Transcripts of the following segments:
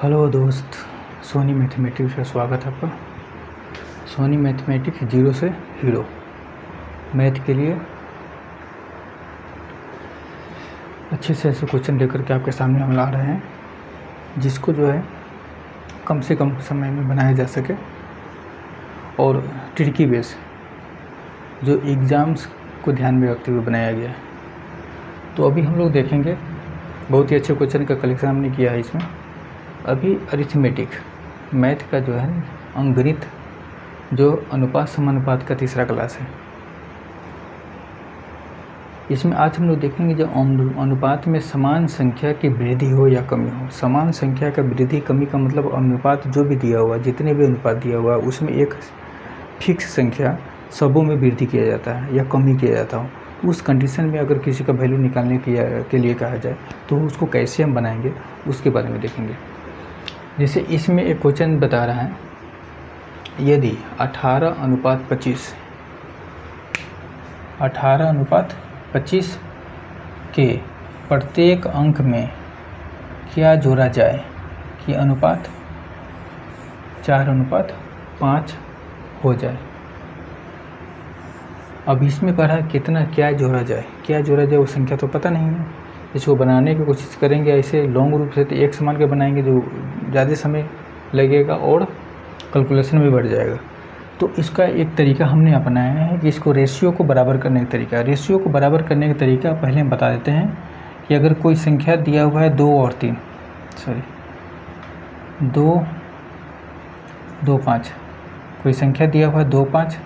Hello दोस्त, Soni mathematics का स्वागत है आपका। सोनी मैथमेटिक्स जीरो से हीरो मैथ के लिए अच्छे से ऐसे क्वेश्चन लेकर के आपके सामने हम ला रहे हैं, जिसको जो है कम से कम समय में बनाया जा सके और ट्रिकी बेस जो एग्ज़ाम्स को ध्यान में रखते हुए बनाया गया है। तो अभी हम लोग देखेंगे, बहुत ही अच्छे क्वेश्चन का कलेक्शन हमने किया है इसमें। अभी अरिथमेटिक मैथ का जो है अंकगणित जो अनुपात समानुपात का तीसरा क्लास है, इसमें आज हम लोग देखेंगे जो अनुपात में समान संख्या की वृद्धि हो या कमी हो। समान संख्या का वृद्धि कमी का मतलब अनुपात जो भी दिया हुआ, जितने भी अनुपात दिया हुआ उसमें एक फिक्स संख्या सबों में वृद्धि किया जाता है या कमी किया जाता हो। उस कंडीशन में अगर किसी का वैल्यू निकालने के लिए कहा जाए तो उसको कैसे हम बनाएंगे उसके बारे में देखेंगे। जैसे इसमें एक क्वेश्चन बता रहा है, यदि 18:25 के प्रत्येक अंक में क्या जोड़ा जाए कि अनुपात 4:5 हो जाए। अब इसमें कह रहा है कितना क्या जोड़ा जाए वो संख्या तो पता नहीं है। इसको बनाने की कोशिश करेंगे ऐसे लॉन्ग रूप से तो एक समान के बनाएंगे जो ज़्यादा समय लगेगा और कैलकुलेशन भी बढ़ जाएगा। तो इसका एक तरीका हमने अपनाया है कि इसको रेशियो को बराबर करने का तरीका। रेशियो को बराबर करने का तरीका पहले हम बता देते हैं कि अगर कोई संख्या दिया हुआ है 2 और 3, 2, 5, कोई संख्या दिया हुआ है 2, 5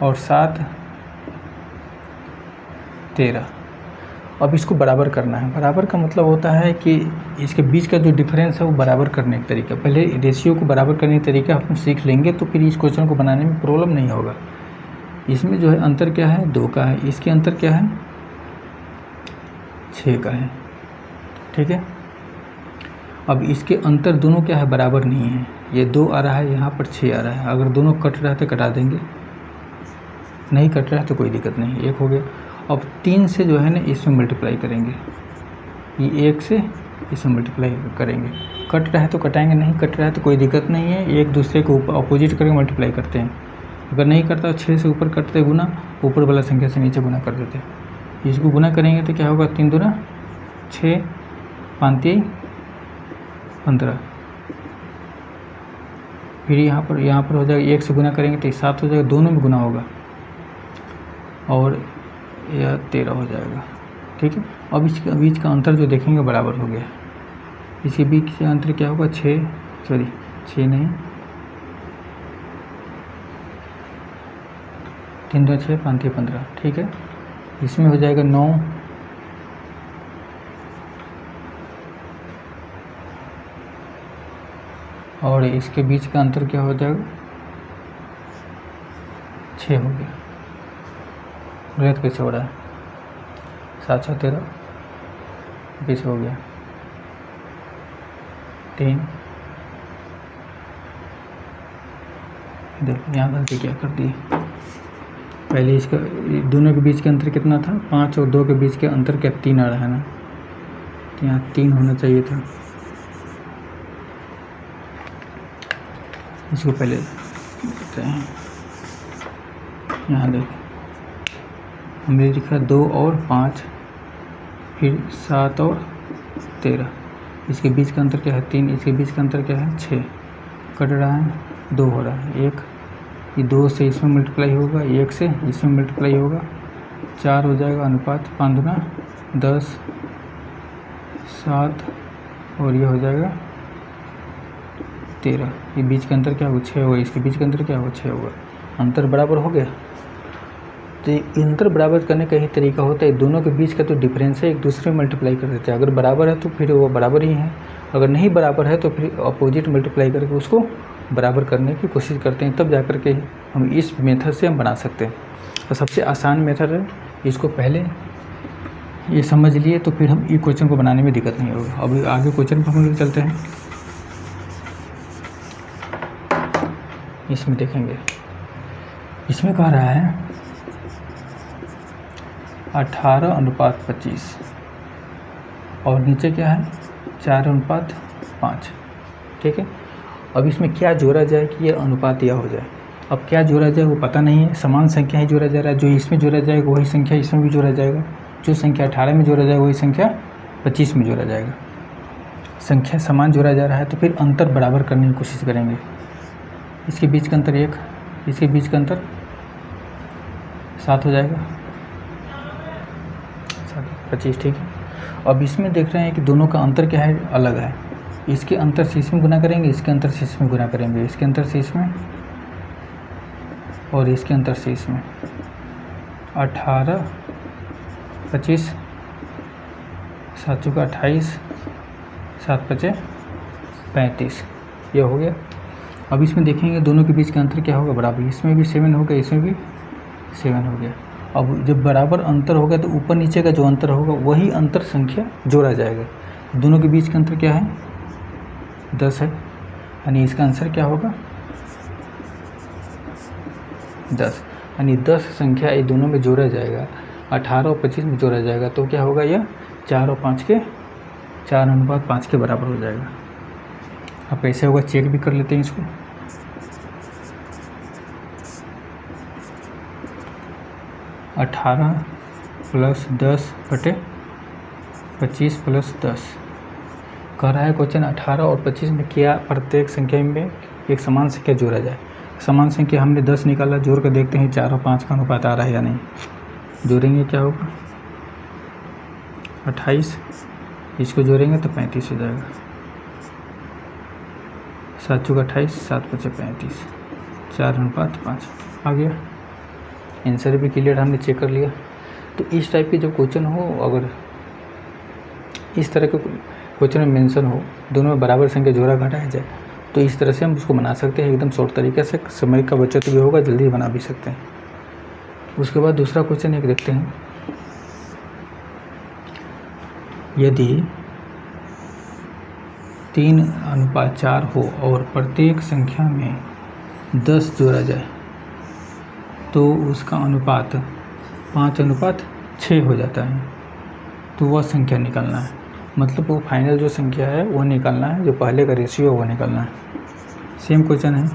और 7, 13। अब इसको बराबर करना है। बराबर का मतलब होता है कि इसके बीच का जो डिफरेंस है वो बराबर करने का तरीका। पहले रेशियो को बराबर करने का तरीका हम सीख लेंगे तो फिर इस क्वेश्चन को बनाने में प्रॉब्लम नहीं होगा। इसमें जो है अंतर क्या है, 2 का है। इसके अंतर क्या है, 6 का है। ठीक है। अब इसके अंतर दोनों क्या है, बराबर नहीं है। ये 2 आ रहा है, यहाँ पर 6 आ रहा है। अगर दोनों कट रहा है तो कटा देंगे, नहीं कट रहा है तो कोई दिक्कत नहीं, 1 हो गया। अब 3 से जो है ना इसमें मल्टीप्लाई करेंगे, ये 1 से इसमें मल्टीप्लाई करेंगे। कट रहा है तो कटाएंगे, नहीं कट रहा है तो कोई दिक्कत नहीं है। एक दूसरे को अपोजिट करके मल्टीप्लाई करते हैं। अगर नहीं करता 6 से ऊपर करते गुना, ऊपर वाला संख्या से नीचे गुना कर देते हैं। इसको गुना करेंगे तो क्या होगा, 3 दूना 6, 5 तिहाई 15। फिर यहाँ पर हो जाएगा 1 से गुना करेंगे तो 7 हो जाएगा, दोनों में गुना होगा और यह 13 हो जाएगा। ठीक है। अब इसके बीच का अंतर जो देखेंगे बराबर हो गया। इसके बीच का अंतर क्या होगा, 6 नहीं, 3 2 6 5 3 15। ठीक है। इसमें हो जाएगा 9 और इसके बीच का अंतर क्या हो जाएगा, 6 हो गया। गलत कैसे हो रहा है, 7 6 13 कैसे हो गया, 3। देखो यहाँ गलती क्या कर दी। पहले इसका दोनों के बीच के अंतर कितना था, 5 और 2 के बीच के अंतर क्या 3 आ रहा है ना, तो यहाँ 3 होना चाहिए था। इसको पहले देखते हैं। यहाँ देखो हमने लिखा 2 और 5, फिर 7 और 13। इसके बीच का अंतर क्या है, 3। इसके बीच का अंतर क्या है, 6। कट रहा है, 2 हो रहा है, 1। ये 2 से इसमें मल्टीप्लाई होगा, 1 से इसमें मल्टीप्लाई होगा, 4 हो जाएगा। अनुपात 5 दूना 10, 7 और ये हो जाएगा 13। ये बीच का अंतर क्या होगा, 6 होगा। इसके बीच का अंतर क्या होगा, 6 होगा। अंतर बराबर हो गया। तो अंतर बराबर करने का ही तरीका होता है, दोनों के बीच का तो डिफरेंस है एक दूसरे में मल्टीप्लाई कर देते हैं। अगर बराबर है तो फिर वो बराबर ही है, अगर नहीं बराबर है तो फिर अपोजिट मल्टीप्लाई करके उसको बराबर करने की कोशिश करते हैं, तब जा कर के हम इस मेथड से हम बना सकते हैं। तो सबसे आसान मेथड है, इसको पहले ये समझ लिए तो फिर हम ये क्वेश्चन को बनाने में दिक्कत नहीं होगा। अभी आगे क्वेश्चन पर हम लोग चलते हैं। इसमें देखेंगे, इसमें कह रहा है 18:25 और नीचे क्या है, 4:5। ठीक है। अब इसमें क्या जोड़ा जाए कि ये अनुपात यह हो जाए। अब क्या जोड़ा जाए वो पता नहीं है, समान संख्या ही जोड़ा जा रहा है। जो इसमें जोड़ा जाएगा वही संख्या इसमें भी जोड़ा जाएगा, जो संख्या 18 में जोड़ा जाएगा वही संख्या 25 में जोड़ा जाएगा। संख्या समान जोड़ा जा रहा है तो फिर अंतर बराबर करने की कोशिश करेंगे। इसके बीच का अंतर 1, इसके बीच का अंतर 7 हो जाएगा, 25, ठीक है। अब इसमें देख रहे हैं कि दोनों का अंतर क्या है, अलग है। इसके अंतर से इसमें गुना करेंगे, इसके अंतर से इसमें गुना करेंगे, इसके अंतर से इसमें और इसके अंतर से इसमें। 18, 25, 7 चौका 28, 7 पचे 35, ये हो गया। अब इसमें देखेंगे दोनों के बीच का अंतर क्या होगा, बराबर। इसमें भी 7 हो गया, इसमें भी 7 हो गया। अब जब बराबर अंतर होगा तो ऊपर नीचे का जो अंतर होगा वही अंतर संख्या जोड़ा जाएगा। दोनों के बीच का अंतर क्या है, 10 है, यानी इसका आंसर क्या होगा 10, यानी 10 संख्या ये दोनों में जोड़ा जाएगा। 18 और 25 में जोड़ा जाएगा तो क्या होगा, यह 4 और 5 के 4:5 के बराबर हो जाएगा। अब कैसे होगा चेक भी कर लेते हैं इसको। 18 + 10 / 25 + 10 कह रहा है क्वेश्चन 18 और 25 में क्या प्रत्येक संख्या में एक समान संख्या जोड़ा जाए। समान संख्या हमने 10 निकाला, जोड़ कर देखते हैं 4 और 5 का अनुपात आ रहा है या नहीं। जोड़ेंगे क्या होगा 28, इसको जोड़ेंगे तो 35 हो जाएगा। 7 चौका 28, 7 पचे 35, 4:5 आ गया। आंसर भी क्लियर हमने चेक कर लिया। तो इस टाइप के जब क्वेश्चन हो, अगर इस तरह के क्वेश्चन में मेंशन हो दोनों में बराबर संख्या जोड़ा घटाया जाए तो इस तरह से हम उसको बना सकते हैं एकदम शॉर्ट तरीके से। समय का बचत भी होगा, जल्दी बना भी सकते हैं। उसके बाद दूसरा क्वेश्चन एक देखते हैं। यदि 3:4 हो और प्रत्येक संख्या में 10 जोड़ा जाए तो उसका अनुपात 5:6 हो जाता है, तो वह संख्या निकालना है। मतलब वो फाइनल जो संख्या है वो निकालना है, जो पहले का रेशियो है वो निकालना है। सेम क्वेश्चन है,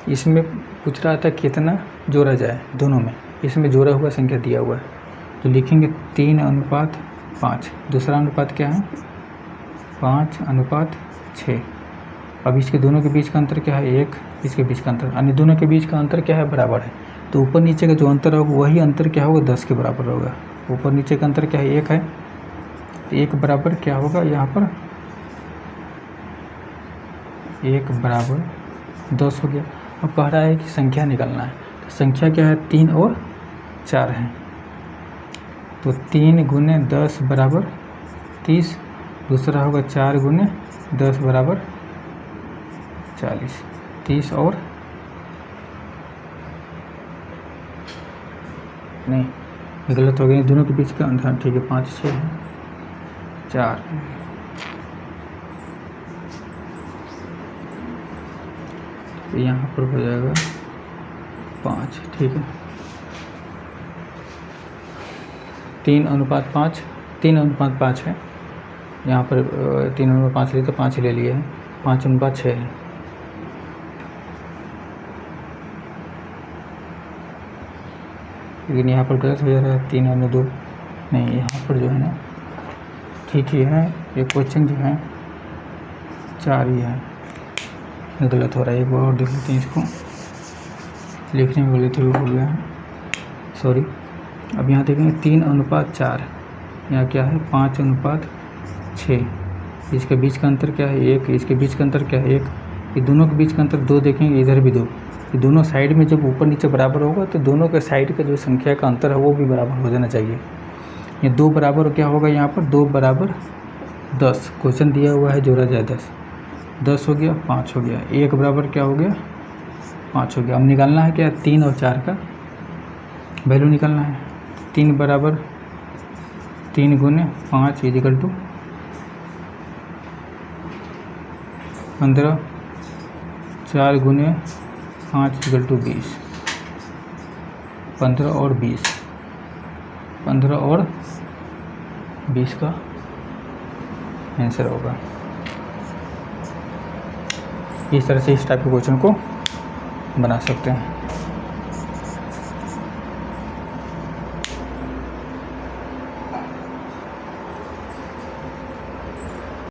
इसमें पूछ रहा था कितना जोड़ा जाए दोनों में। इसमें जोड़ा हुआ संख्या दिया हुआ है तो लिखेंगे 3:5। दूसरा अनुपात क्या है 5:6। अब इसके दोनों के बीच का अंतर क्या है 1, इसके बीच का अंतर, यानी दोनों के बीच का अंतर क्या है बराबर है। तो ऊपर नीचे का जो अंतर होगा वही अंतर क्या होगा 10 के बराबर होगा। ऊपर नीचे का अंतर क्या है 1 है, तो 1 बराबर क्या होगा यहाँ पर 1 बराबर 10 हो गया। अब कह रहा है कि संख्या निकालना है, तो संख्या क्या है 3 और 4 है, तो 3 गुने 10 बराबर 30। दूसरा होगा 4 गुने 10 बराबर 40। 30 और नहीं गलत हो गया, दोनों के बीच का अंतर ठीक है 5 6 है 4। तो यहाँ पर हो जाएगा 5, ठीक है। 3:5, 3:5 है यहाँ पर। 3:5 लिए तो 5 ले लिए हैं, 5:6 है। लेकिन यहाँ पर गलत हो जा रहा है 3:2 नहीं, यहाँ पर जो है ना ठीक ही है। ये क्वेश्चन जो है 4 ही है, गलत हो रहा है। एक बार और देख लेते हैं इसको, लिखने में गलती हो गया है, सॉरी। अब यहाँ देखेंगे 3:4, यहाँ क्या है 5:6। इसके बीच का अंतर क्या है 1, इसके बीच का अंतर क्या है 1। ये दोनों के बीच का अंतर 2 देखेंगे, इधर भी 2। ये दोनों साइड में जब ऊपर नीचे बराबर होगा तो दोनों के साइड का जो संख्या का अंतर है वो भी बराबर हो जाना चाहिए। ये 2 बराबर क्या होगा यहाँ पर 2 बराबर 10। क्वेश्चन दिया हुआ है जोड़ा जाए 10, 10 हो गया 5 हो गया। 1 बराबर क्या हो गया 5 हो गया। अब निकालना है क्या 3 और 4 का वैल्यू निकालना है। 3 बराबर 3 गुने 5 = 15। 4 गुने 5 = 20। 15 और 20, 15 और 20 का आंसर होगा। इस तरह से इस टाइप के क्वेश्चन को बना सकते हैं।